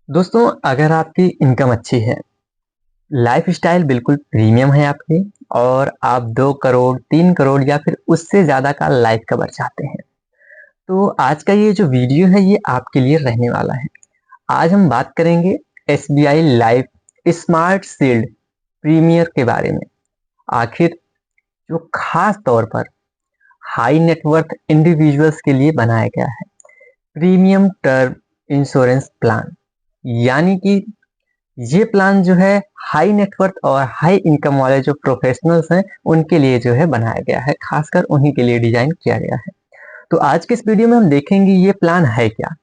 दोस्तों, अगर आपकी इनकम अच्छी है, लाइफस्टाइल बिल्कुल प्रीमियम है आपकी और आप 2 करोड़, 3 करोड़ या फिर उससे ज़्यादा का लाइफ कवर चाहते हैं, तो आज का ये जो वीडियो है ये आपके लिए रहने वाला है। आज हम बात करेंगे SBI life smart shield premier के बारे में। आखिर जो खास तौर पर हाई नेटवर्थ इंडिविजुअल्स के लिए बनाया गया है प्रीमियम टर्म इंश्योरेंस प्लान, यानी कि ये प्लान जो है हाई नेटवर्थ और हाई इनकम वाले जो प्रोफेशनल्स हैं उनके लिए जो है बनाया गया है, खासकर उन्हीं के लिए डिजाइन किया गया है। तो आज के इस वीडियो में हम देखेंगे ये प्लान है क्या।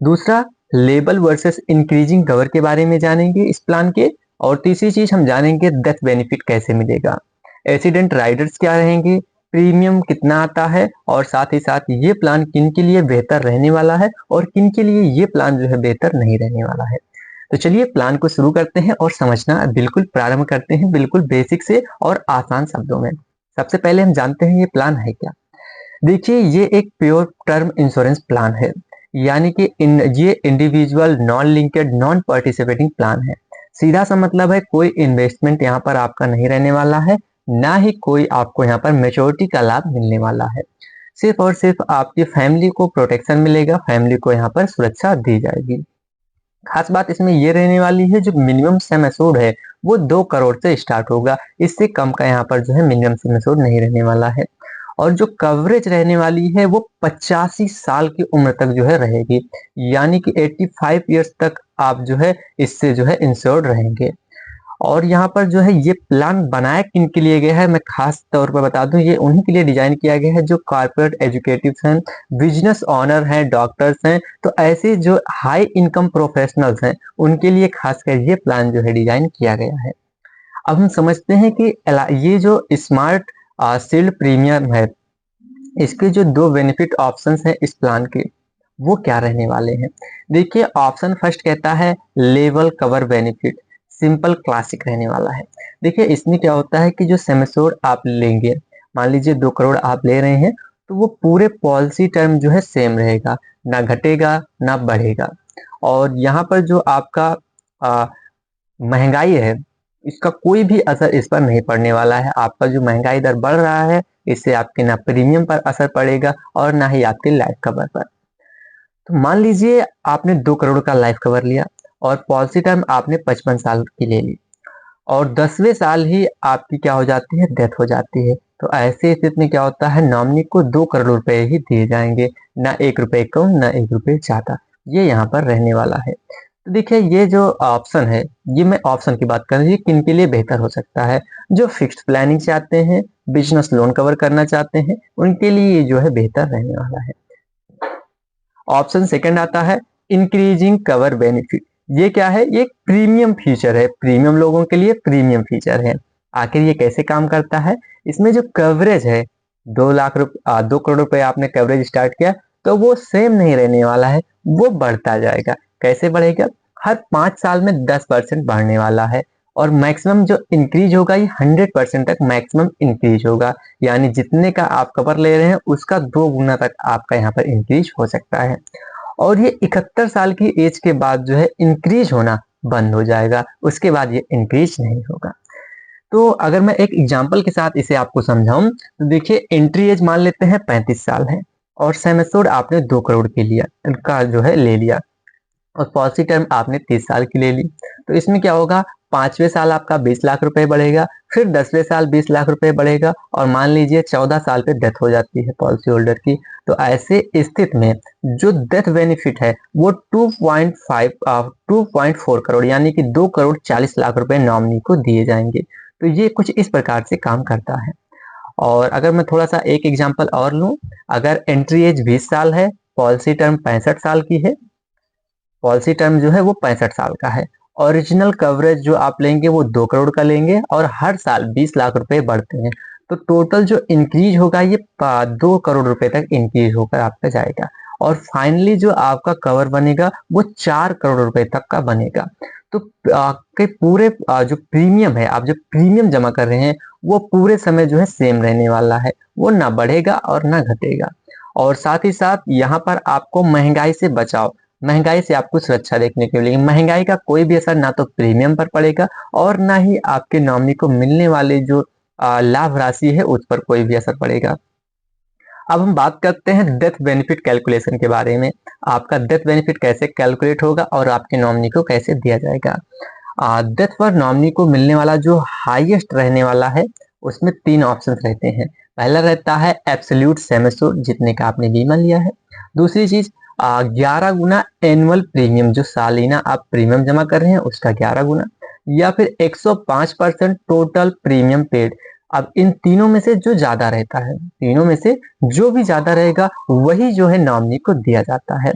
दूसरा, लेबल वर्सेस इंक्रीजिंग कवर के बारे में जानेंगे इस प्लान के। और तीसरी चीज हम जानेंगे डेथ बेनिफिट कैसे मिलेगा, एक्सीडेंट राइडर्स क्या रहेंगे, प्रीमियम कितना आता है और साथ ही साथ ये प्लान किन के लिए बेहतर रहने वाला है और किन के लिए ये प्लान जो है बेहतर नहीं रहने वाला है। तो चलिए प्लान को शुरू करते हैं और समझना बिल्कुल प्रारंभ करते हैं, बिल्कुल बेसिक से और आसान शब्दों में। सबसे पहले हम जानते हैं ये प्लान है क्या। देखिए, ये एक प्योर टर्म इंश्योरेंस प्लान है, यानी कि ये individual non linked non participating plan है। सीधा सा मतलब है कोई इन्वेस्टमेंट यहाँ पर आपका नहीं रहने वाला है, ना ही कोई आपको यहाँ पर मेच्योरिटी का लाभ मिलने वाला है। सिर्फ और सिर्फ आपकी फैमिली को प्रोटेक्शन मिलेगा, फैमिली को यहाँ पर सुरक्षा दी जाएगी। खास बात इसमें ये रहने वाली है, जो मिनिमम सम एश्योर्ड है वो 2 करोड़ से स्टार्ट होगा। इससे कम का यहाँ पर जो है मिनिमम सम एश्योर्ड नहीं रहने वाला है। और जो कवरेज रहने वाली है वो 85 साल की उम्र तक जो है रहेगी, यानी कि 85 ईयर्स तक आप जो है इससे जो है इंश्योर्ड रहेंगे। और यहाँ पर जो है ये प्लान बनाया किन के लिए गया है, मैं खास तौर पर बता दूं, ये उन्हीं के लिए डिजाइन किया गया है जो कॉर्पोरेट एजुकेटिव्स हैं, बिजनेस ऑनर हैं, डॉक्टर्स हैं। तो ऐसे जो हाई इनकम प्रोफेशनल्स हैं उनके लिए खासकर ये प्लान जो है डिजाइन किया गया है। अब हम समझते हैं कि ये जो स्मार्ट शील्ड प्रीमियम है, इसके जो दो बेनिफिट ऑप्शंस हैं इस प्लान के, वो क्या रहने वाले हैं। देखिए, ऑप्शन फर्स्ट कहता है level cover benefit, simple classic रहने वाला है। देखिए, इसमें क्या होता है कि जो सम एश्योर्ड आप लेंगे, मान लीजिए 2 करोड़ आप ले रहे हैं, तो वो पूरे पॉलिसी टर्म जो है सेम रहेगा, ना घटेगा ना बढ़ेगा। और यहाँ पर जो आपका आ, महंगाई है, इसका कोई भी असर इस पर नहीं पड़ने वाला है। आपका जो महंगाई दर बढ़ रहा है, इससे आपके ना प्रीमियम पर असर पड़ेगा और ना ही आपके लाइफ कवर पर। तो मान लीजिए आपने 2 करोड़ का लाइफ कवर लिया और पॉलिसी टर्म आपने 55 साल की ले ली और 10वें साल ही आपकी क्या हो जाती है, डेथ हो जाती है। तो ऐसे स्थिति में क्या होता है, नॉमिनी को 2 करोड़ रुपए ही दिए जाएंगे, ना 1 रुपए कम ना 1 रुपए ज्यादा। ये यहाँ पर रहने वाला है। तो देखिए, ये जो ऑप्शन है, ये मैं ऑप्शन की बात कर रही हूँ, किन के लिए बेहतर हो सकता है। जो फिक्स्ड प्लानिंग चाहते हैं, बिजनेस लोन कवर करना चाहते हैं, उनके लिए ये जो है बेहतर रहने वाला है। ऑप्शन सेकंड आता है इंक्रीजिंग कवर बेनिफिट। ये क्या है, ये प्रीमियम फीचर है, प्रीमियम लोगों के लिए प्रीमियम फीचर है। आखिर ये कैसे काम करता है, इसमें जो कवरेज है, 2 करोड़ रुपए आपने कवरेज स्टार्ट किया, तो वो सेम नहीं रहने वाला है, वो बढ़ता जाएगा। कैसे बढ़ेगा, हर 5 साल में 10% बढ़ने वाला है। और मैक्सिमम जो इंक्रीज होगा ये 100% तक मैक्सिमम इंक्रीज होगा, यानी जितने का आप कवर ले रहे हैं उसका 2 गुना तक आपका यहाँ पर इंक्रीज हो सकता है। और ये 71 साल की एज के बाद जो है इंक्रीज होना बंद हो जाएगा, उसके बाद ये इंक्रीज नहीं होगा। तो अगर मैं एक एग्जांपल के साथ इसे आपको समझाऊं, तो देखिए, एंट्री एज मान लेते हैं 35 साल है और सम एश्योर्ड आपने 2 करोड़ के लिया का जो है ले लिया और पॉलिसी टर्म आपने 30 साल की ले ली। तो इसमें क्या होगा, 5वें साल आपका 20 लाख रुपए बढ़ेगा, फिर 10वें साल 20 लाख रुपए बढ़ेगा और मान लीजिए 14 साल पे डेथ हो जाती है पॉलिसी होल्डर की। तो ऐसे स्थिति में जो डेथ बेनिफिट है वो 2.4 करोड़ यानी कि 2 करोड़ 40 लाख रुपए नॉमिनी को दिए जाएंगे। तो ये कुछ इस प्रकार से काम करता है। और अगर मैं थोड़ा सा एक एग्जांपल और लूं, अगर एंट्री एज 20 साल है, पॉलिसी टर्म 65 साल की है, पॉलिसी टर्म जो है वो 65 साल का है, ओरिजिनल कवरेज जो आप लेंगे वो 2 करोड़ का लेंगे और हर साल 20 लाख रुपए बढ़ते हैं। तो टोटल जो इंक्रीज होगा ये 2 करोड़ रुपए तक इंक्रीज होकर आपका जाएगा और फाइनली जो आपका कवर बनेगा वो 4 करोड़ रुपए तक का बनेगा। तो आपके पूरे जो प्रीमियम है, आप जो प्रीमियम जमा कर रहे हैं, वो पूरे समय जो है सेम रहने वाला है, वो ना बढ़ेगा और ना घटेगा। और साथ ही साथ यहाँ पर आपको महंगाई से बचाव, महंगाई से आपको सुरक्षा देखने को मिलेगी। महंगाई का कोई भी असर ना तो प्रीमियम पर पड़ेगा और ना ही आपके नॉमिनी को मिलने वाले जो लाभ राशि है उस पर कोई भी असर पड़ेगा। अब हम बात करते हैं डेथ बेनिफिट कैलकुलेशन के बारे में। आपका डेथ बेनिफिट कैसे कैलकुलेट होगा और आपके नॉमिनी को कैसे दिया जाएगा। डेथ पर नॉमिनी को मिलने वाला जो हाईएस्ट रहने वाला है उसमें 3 ऑप्शन रहते हैं। पहला रहता है एब्सोल्यूट सम एश्योर्ड, जितने का आपने बीमा लिया है। दूसरी चीज 11 गुना एनुअल प्रीमियम, जो सालाना आप प्रीमियम जमा कर रहे हैं उसका 11 गुना, या फिर 105% टोटल प्रीमियम पेड। अब इन तीनों में से जो ज्यादा रहता है, तीनों में से जो भी ज्यादा रहेगा वही जो है नॉमिनी को दिया जाता है।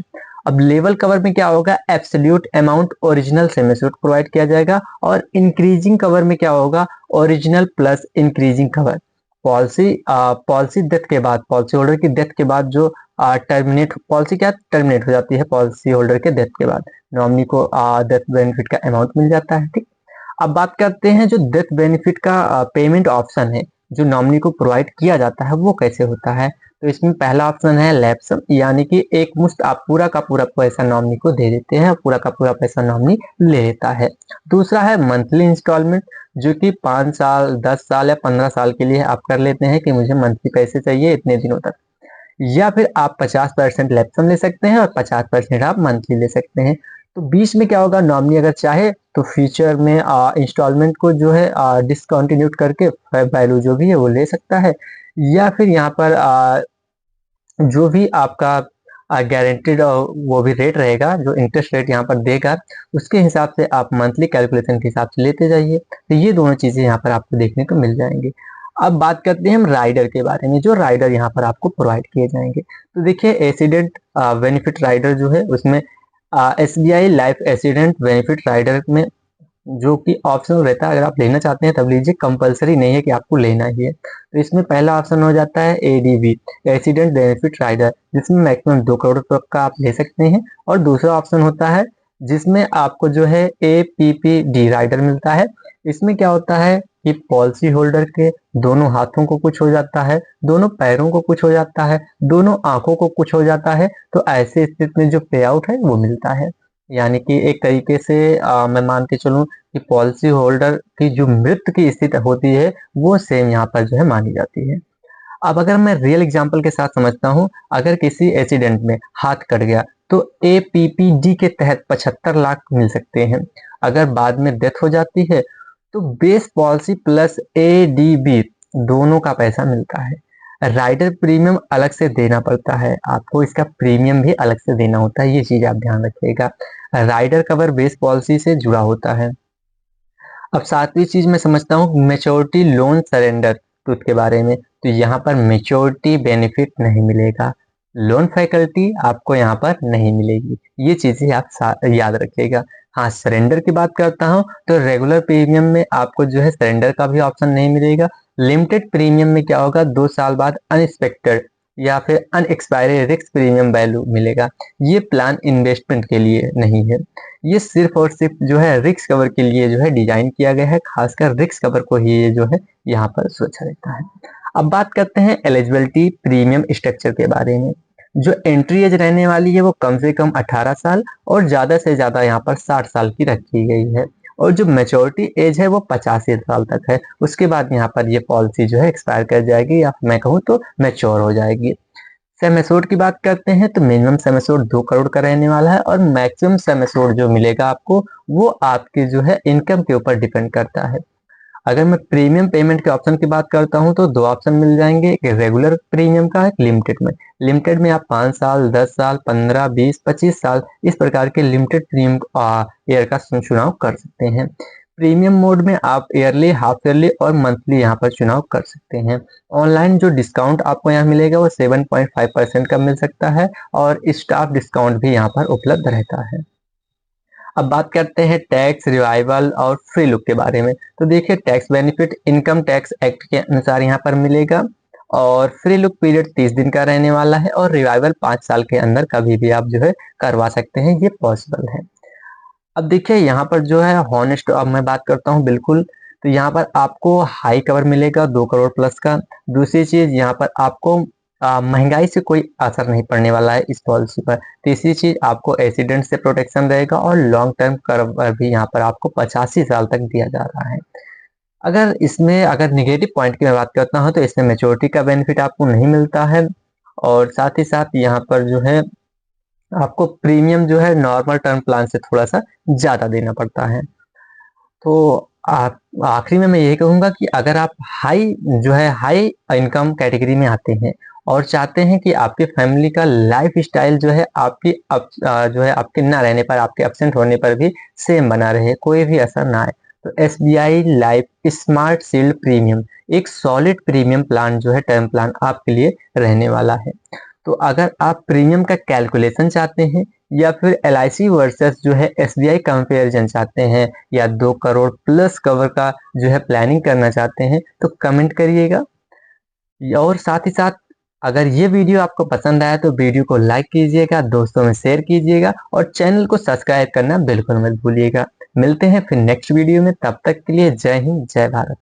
अब लेवल कवर में क्या होगा, absolute amount original sum assured provide किया जाएगा, और इंक्रीजिंग कवर में क्या होगा, original plus increasing cover. Policy death के बाद, पॉलिसी होल्डर की डेथ के बाद जो टर्मिनेट पॉलिसी क्या टर्मिनेट हो जाती है, पॉलिसी होल्डर के डेथ के बाद नॉमिनी को डेथ बेनिफिट का अमाउंट मिल जाता है। ठीक, अब बात करते हैं जो डेथ बेनिफिट का पेमेंट ऑप्शन है जो नॉमिनी को प्रोवाइड किया जाता है वो कैसे होता है। तो इसमें पहला ऑप्शन है लैप्सम, यानी कि एक मुश्त आप पूरा का पूरा पैसा नॉमिनी को दे देते हैं, पूरा का पूरा पैसा नॉमिनी ले लेता है। दूसरा है मंथली इंस्टॉलमेंट, जो कि 5 साल 10 साल या 15 साल के लिए आप कर लेते हैं कि मुझे मंथली पैसे चाहिए इतने दिनों तक। या फिर आप 50% लैप्सम ले सकते हैं और 50% आप मंथली ले सकते हैं। तो बीच में क्या होगा, नॉमिनी अगर चाहे तो फ्यूचर में इंस्टॉलमेंट को जो है डिसकंटिन्यूट करके वैल्यू जो भी है वो ले सकता है, या फिर यहाँ पर जो भी आपका गारंटीड वो भी रेट रहेगा, जो इंटरेस्ट रेट यहाँ पर देगा उसके हिसाब से आप मंथली कैलकुलेशन के हिसाब से लेते जाइए। तो ये दोनों चीजें यहाँ पर आपको देखने को मिल जाएंगी। अब बात करते हैं हम राइडर के बारे में, जो राइडर यहाँ पर आपको प्रोवाइड किए जाएंगे। तो देखिए एक्सीडेंट बेनिफिट राइडर जो है उसमें SBI life accident benefit rider में जो कि ऑप्शनल रहता है, अगर आप लेना चाहते हैं तब लीजिए, कंपलसरी नहीं है कि आपको लेना ही है। तो इसमें पहला ऑप्शन हो जाता है ADB एक्सीडेंट बेनिफिट राइडर, जिसमें मैक्सिमम 2 करोड़ तक का आप ले सकते हैं। और दूसरा ऑप्शन होता है जिसमें आपको जो है APPD राइडर मिलता है। इसमें क्या होता है कि पॉलिसी होल्डर के दोनों हाथों को कुछ हो जाता है, दोनों पैरों को कुछ हो जाता है, दोनों आंखों को कुछ हो जाता है, तो ऐसे स्थिति में जो पे आउट है वो मिलता है। यानी कि एक तरीके से मैं मान के चलूं कि पॉलिसी होल्डर की जो मृत्यु की स्थिति होती है वो सेम यहाँ पर जो है मानी जाती है। अब अगर मैं रियल एग्जांपल के साथ समझता हूँ, अगर किसी एक्सीडेंट में हाथ कट गया तो APPD के तहत 75 लाख मिल सकते हैं। अगर बाद में डेथ हो जाती है तो बेस पॉलिसी प्लस ADB दोनों का पैसा मिलता है। राइडर प्रीमियम अलग से देना पड़ता है, आपको इसका प्रीमियम भी अलग से देना होता है, ये चीज आप ध्यान रखिएगा। राइडर कवर बेस पॉलिसी से जुड़ा होता है। अब सातवीं चीज मैं समझता हूँ मेच्योरिटी लोन सरेंडर ट्रूथ के बारे में। तो यहाँ पर मेच्योरिटी बेनिफिट नहीं मिलेगा, लोन फैकल्टी आपको यहाँ पर नहीं मिलेगी, ये चीजें आप याद रखिएगा। हाँ, सरेंडर की बात करता हूँ तो रेगुलर प्रीमियम में आपको जो है सरेंडर का भी ऑप्शन नहीं मिलेगा। लिमिटेड प्रीमियम में क्या होगा, 2 साल बाद अनएक्सपेक्टेड या फिर अनएक्सपायरी रिस्क प्रीमियम वैल्यू मिलेगा। ये प्लान इन्वेस्टमेंट के लिए नहीं है, ये सिर्फ और सिर्फ जो है रिस्क कवर के लिए जो है डिजाइन किया गया है, खासकर रिस्क कवर को ही ये जो है यहाँ पर सुरक्षा देता है। अब बात करते हैं एलिजिबिलिटी प्रीमियम स्ट्रक्चर के बारे में। जो एंट्री एज रहने वाली है वो कम से कम 18 साल और ज्यादा से ज्यादा यहाँ पर 60 साल की रखी गई है, और जो मेच्योरिटी एज है वो 85 साल तक है। उसके बाद यहाँ पर ये पॉलिसी जो है एक्सपायर कर जाएगी, या मैं कहूँ तो मैच्योर हो जाएगी। सम एश्योर्ड की बात करते हैं तो मिनिमम सम एश्योर्ड 2 करोड़ का रहने वाला है, और मैक्सिमम सम एश्योर्ड जो मिलेगा आपको वो आपके जो है इनकम के ऊपर डिपेंड करता है। अगर मैं प्रीमियम पेमेंट के ऑप्शन की बात करता हूं तो 2 ऑप्शन मिल जाएंगे, एक रेगुलर प्रीमियम का, एक लिमिटेड में। लिमिटेड में आप 5 साल 10 साल 15 20 25 साल इस प्रकार के लिमिटेड प्रीमियम ईयर का चुनाव कर सकते हैं। प्रीमियम मोड में आप ईयरली, हाफ ईयरली और मंथली यहाँ पर चुनाव कर सकते हैं। ऑनलाइन जो डिस्काउंट आपको यहाँ मिलेगा वो 7.5% का मिल सकता है, और स्टाफ डिस्काउंट भी यहाँ पर उपलब्ध रहता है। अब बात करते हैं टैक्स रिवाइवल और फ्री लुक के बारे में। तो देखिए tax benefit income tax act के अनुसार यहाँ पर मिलेगा, और फ्री लुक पीरियड 30 दिन का रहने वाला है, और रिवाइवल 5 साल के अंदर कभी भी आप जो है करवा सकते हैं, ये पॉसिबल है। अब देखिए यहाँ पर जो है हॉनेस्ट, अब मैं बात करता हूँ बिल्कुल, तो यहाँ पर आपको हाई कवर मिलेगा 2 करोड़ प्लस का। दूसरी चीज यहाँ पर आपको महंगाई से कोई असर नहीं पड़ने वाला है इस पॉलिसी पर। तीसरी चीज़, आपको एक्सीडेंट से प्रोटेक्शन रहेगा और लॉन्ग टर्म कवर भी यहाँ पर आपको 85 साल तक दिया जा रहा है। अगर नेगेटिव पॉइंट की मैं बात करता हूँ तो इसमें मैच्योरिटी का बेनिफिट आपको नहीं मिलता है और साथ ही साथ यहाँ पर जो है आपको प्रीमियम जो है नॉर्मल टर्म प्लान से थोड़ा-सा ज़्यादा देना पड़ता है। तो आप आखिरी में मैं यही कहूँगा कि अगर आप हाई इनकम कैटेगरी में आते हैं और चाहते हैं कि आपकी फैमिली का लाइफ़स्टाइल जो है जो है आपके ना रहने पर, आपके एब्सेंट होने पर भी सेम बना रहे, कोई भी असर ना आए, तो SBI life smart shield premium एक सॉलिड प्रीमियम प्लान जो है टर्म प्लान आपके लिए रहने वाला है। तो अगर आप प्रीमियम का कैलकुलेशन चाहते हैं या फिर एलआईसी वर्सेस जो है एसबीआई कंपैरिजन चाहते हैं या 2 करोड़ प्लस कवर का जो है प्लानिंग करना चाहते हैं तो कमेंट करिएगा। और साथ ही साथ अगर ये वीडियो आपको पसंद आया तो वीडियो को लाइक कीजिएगा, दोस्तों में शेयर कीजिएगा और चैनल को सब्सक्राइब करना बिल्कुल मत भूलिएगा। मिलते हैं फिर नेक्स्ट वीडियो में, तब तक के लिए जय हिंद, जय भारत।